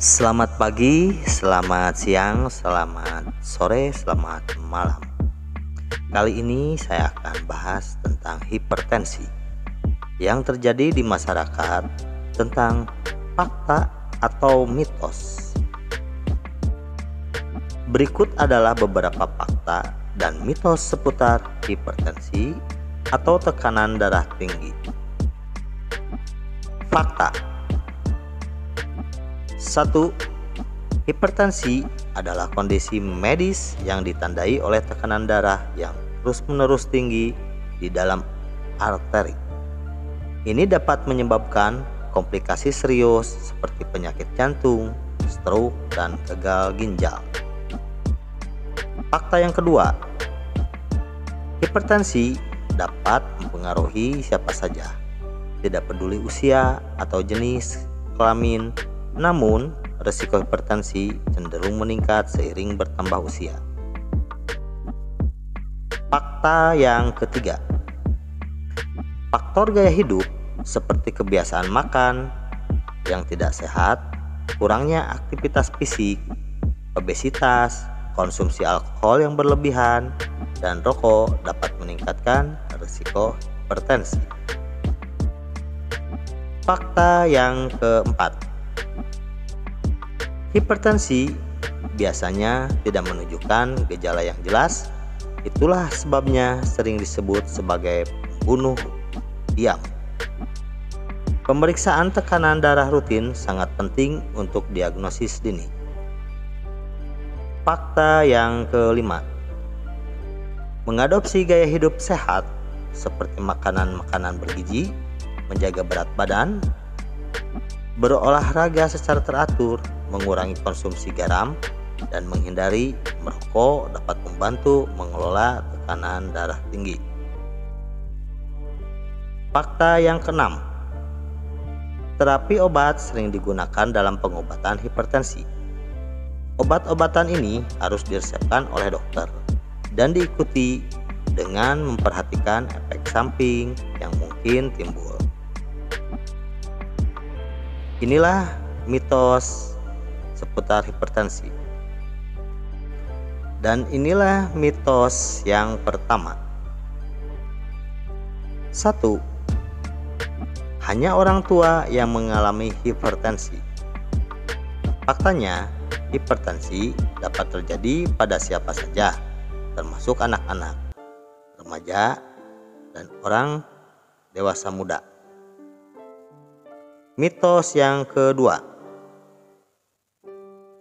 Selamat pagi, selamat siang, selamat sore, selamat malam. Kali ini saya akan bahas tentang hipertensi yang terjadi di masyarakat, tentang fakta atau mitos. Berikut adalah beberapa fakta dan mitos seputar hipertensi atau tekanan darah tinggi. Fakta. 1. Hipertensi adalah kondisi medis yang ditandai oleh tekanan darah yang terus-menerus tinggi di dalam arteri. Ini dapat menyebabkan komplikasi serius seperti penyakit jantung, stroke, dan gagal ginjal. Fakta yang kedua, hipertensi dapat mempengaruhi siapa saja, tidak peduli usia atau jenis kelamin. Namun, risiko hipertensi cenderung meningkat seiring bertambah usia. Fakta yang ketiga, faktor gaya hidup seperti kebiasaan makan yang tidak sehat, kurangnya aktivitas fisik, obesitas, konsumsi alkohol yang berlebihan, dan rokok dapat meningkatkan risiko hipertensi. Fakta yang keempat, hipertensi biasanya tidak menunjukkan gejala yang jelas. Itulah sebabnya sering disebut sebagai pembunuh diam. Pemeriksaan tekanan darah rutin sangat penting untuk diagnosis dini. Fakta yang kelima, mengadopsi gaya hidup sehat seperti makanan-makanan bergizi, menjaga berat badan, berolahraga secara teratur, mengurangi konsumsi garam, dan menghindari merokok dapat membantu mengelola tekanan darah tinggi. Fakta yang keenam, terapi obat sering digunakan dalam pengobatan hipertensi. Obat-obatan ini harus diresepkan oleh dokter dan diikuti dengan memperhatikan efek samping yang mungkin timbul. Inilah mitos seputar hipertensi. Dan inilah mitos yang pertama. 1. Hanya orang tua yang mengalami hipertensi. Faktanya, hipertensi dapat terjadi pada siapa saja, termasuk anak-anak, remaja, dan orang dewasa muda. Mitos yang kedua,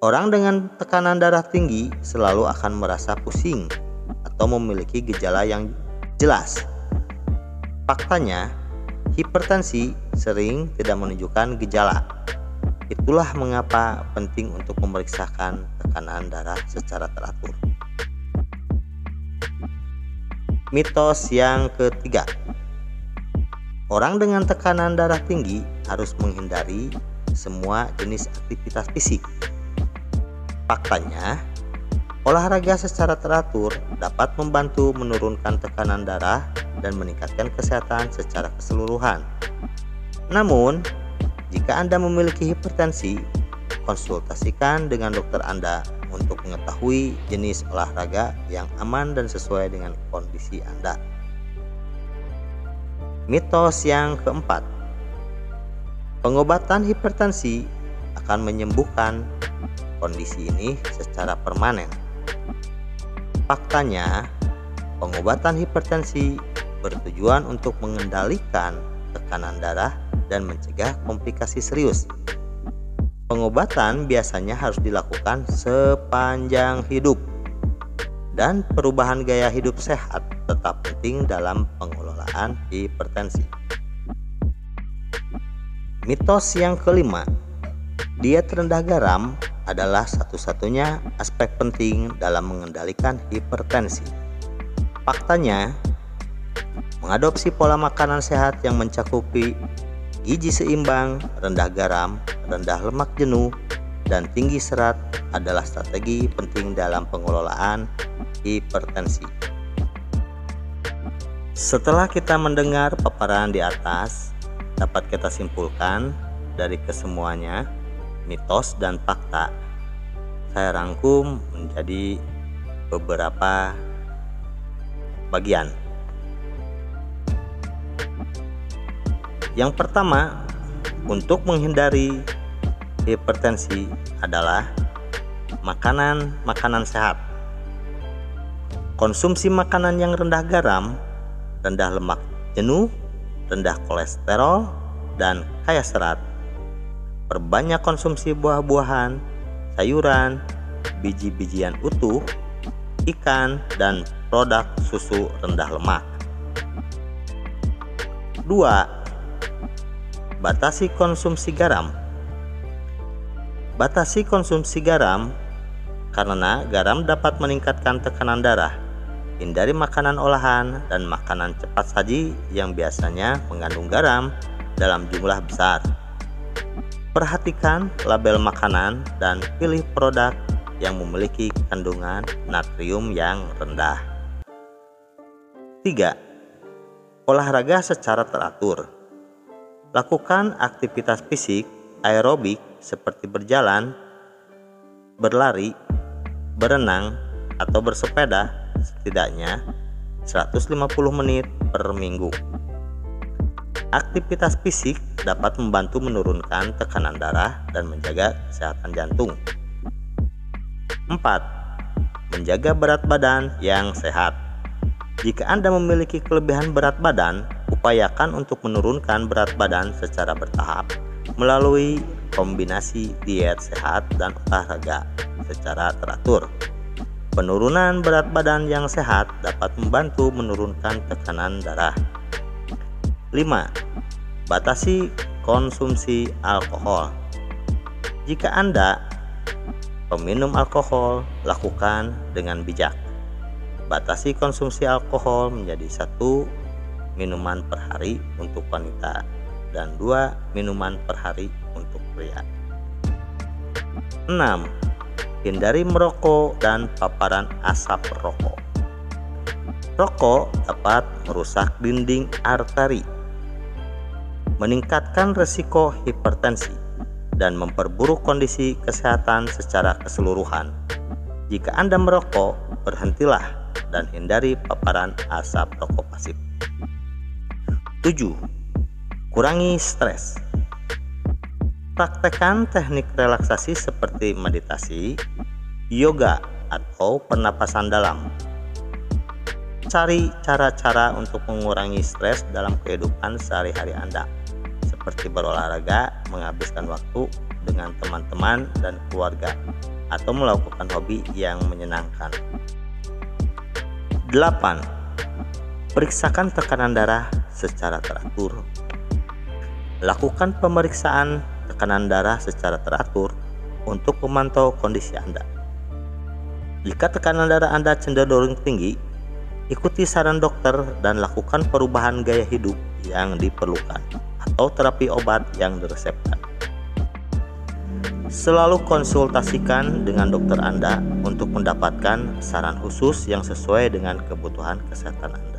orang dengan tekanan darah tinggi selalu akan merasa pusing atau memiliki gejala yang jelas. Faktanya, hipertensi sering tidak menunjukkan gejala. Itulah mengapa penting untuk memeriksakan tekanan darah secara teratur. Mitos yang ketiga, orang dengan tekanan darah tinggi harus menghindari semua jenis aktivitas fisik. Faktanya, olahraga secara teratur dapat membantu menurunkan tekanan darah dan meningkatkan kesehatan secara keseluruhan. Namun, jika Anda memiliki hipertensi, konsultasikan dengan dokter Anda untuk mengetahui jenis olahraga yang aman dan sesuai dengan kondisi Anda. Mitos yang keempat, pengobatan hipertensi akan menyembuhkan kondisi ini secara permanen. Faktanya, pengobatan hipertensi bertujuan untuk mengendalikan tekanan darah dan mencegah komplikasi serius. Pengobatan biasanya harus dilakukan sepanjang hidup, dan perubahan gaya hidup sehat tetap penting dalam pengelolaan hipertensi. Mitos yang kelima, diet rendah garam adalah satu-satunya aspek penting dalam mengendalikan hipertensi. Faktanya, mengadopsi pola makanan sehat yang mencakupi gizi seimbang, rendah garam, rendah lemak jenuh, dan tinggi serat adalah strategi penting dalam pengelolaan hipertensi. Setelah kita mendengar paparan di atas, dapat kita simpulkan dari kesemuanya mitos dan fakta saya rangkum menjadi beberapa bagian. Yang pertama, untuk menghindari hipertensi adalah makanan sehat. Konsumsi makanan yang rendah garam, rendah lemak jenuh, rendah kolesterol, dan kaya serat. Perbanyak konsumsi buah-buahan, sayuran, biji-bijian utuh, ikan, dan produk susu rendah lemak. 2. Batasi konsumsi garam. Batasi konsumsi garam karena garam dapat meningkatkan tekanan darah. Hindari makanan olahan dan makanan cepat saji yang biasanya mengandung garam dalam jumlah besar. Perhatikan label makanan dan pilih produk yang memiliki kandungan natrium yang rendah. 3. Olahraga secara teratur. Lakukan aktivitas fisik aerobik seperti berjalan, berlari, berenang, atau bersepeda setidaknya 150 menit per minggu. Aktivitas fisik dapat membantu menurunkan tekanan darah dan menjaga kesehatan jantung. 4. Menjaga berat badan yang sehat. Jika Anda memiliki kelebihan berat badan, upayakan untuk menurunkan berat badan secara bertahap melalui kombinasi diet sehat dan olahraga secara teratur. Penurunan berat badan yang sehat dapat membantu menurunkan tekanan darah. 5. Batasi konsumsi alkohol. Jika Anda peminum alkohol, lakukan dengan bijak. Batasi konsumsi alkohol menjadi 1 minuman per hari untuk wanita dan 2 minuman per hari untuk pria. 6. Hindari merokok dan paparan asap rokok. Rokok dapat merusak dinding arteri, meningkatkan risiko hipertensi, dan memperburuk kondisi kesehatan secara keseluruhan. Jika Anda merokok, berhentilah dan hindari paparan asap rokok pasif. 7. Kurangi stres. Praktekkan teknik relaksasi seperti meditasi, yoga, atau pernapasan dalam. Cari cara-cara untuk mengurangi stres dalam kehidupan sehari-hari Anda, seperti berolahraga, menghabiskan waktu dengan teman-teman dan keluarga, atau melakukan hobi yang menyenangkan. 8. Periksakan tekanan darah secara teratur. Lakukan pemeriksaan tekanan darah secara teratur untuk memantau kondisi Anda. Jika tekanan darah Anda cenderung tinggi, ikuti saran dokter dan lakukan perubahan gaya hidup yang diperlukan atau terapi obat yang diresepkan. Selalu konsultasikan dengan dokter Anda untuk mendapatkan saran khusus yang sesuai dengan kebutuhan kesehatan Anda.